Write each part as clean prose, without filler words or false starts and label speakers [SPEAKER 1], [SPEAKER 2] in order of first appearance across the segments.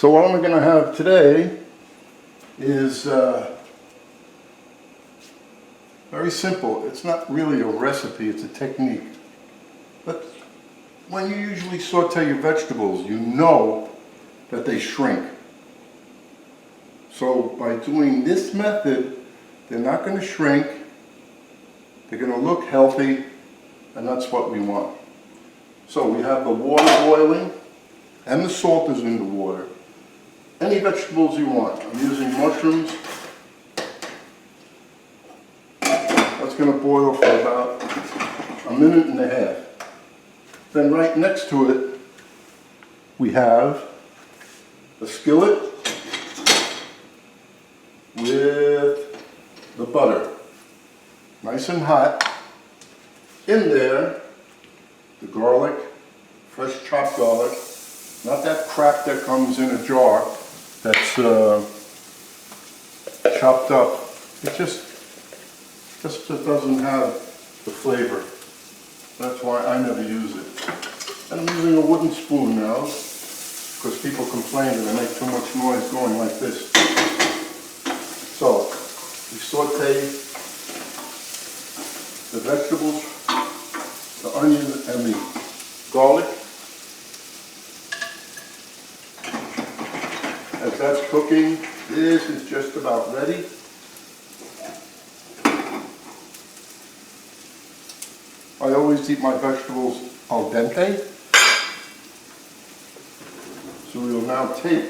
[SPEAKER 1] So what I'm going to have today is very simple. It's not really a recipe, it's a technique. But when you usually saute your vegetables, you know that they shrink. So by doing this method, they're not going to shrink, they're going to look healthy, and that's what we want. So we have the water boiling, and the salt is in the water. Any vegetables you want. I'm using mushrooms. That's going to boil for about a minute and a half. Then right next to it, we have a skillet with the butter. Nice and hot. In there, the garlic, fresh chopped garlic, not that crap that comes in a jar that's chopped up. It just doesn't have the flavor. That's why I never use it. And I'm using a wooden spoon now, because people complain that I make too much noise going like this. So, we saute the vegetables, the onions, and the garlic. As that's cooking, this is just about ready. I always eat my vegetables al dente. So we will now take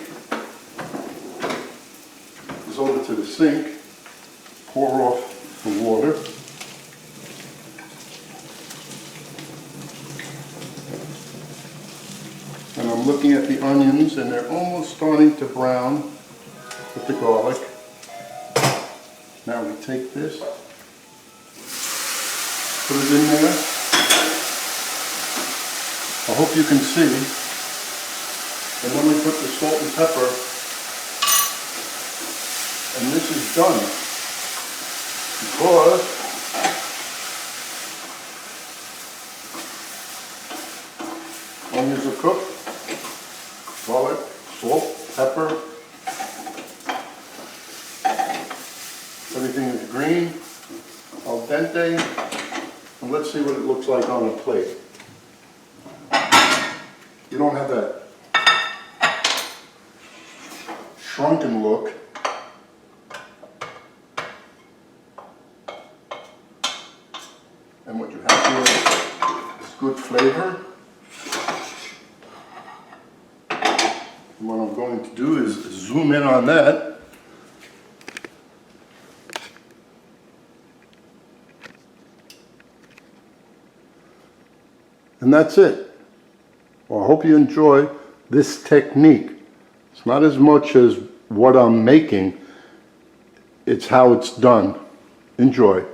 [SPEAKER 1] this over to the sink, pour off the water. And I'm looking at the onions, and they're almost starting to brown with the garlic. Now we take this, put it in there. I hope you can see. And then we put the salt and pepper, and this is done. Because onions are cooked. Garlic, salt, pepper, everything is green, al dente, and let's see what it looks like on a plate. You don't have that shrunken look. And what you have here is good flavor. And what I'm going to do is zoom in on that. And that's it. Well, I hope you enjoy this technique. It's not as much as what I'm making, it's how it's done. Enjoy.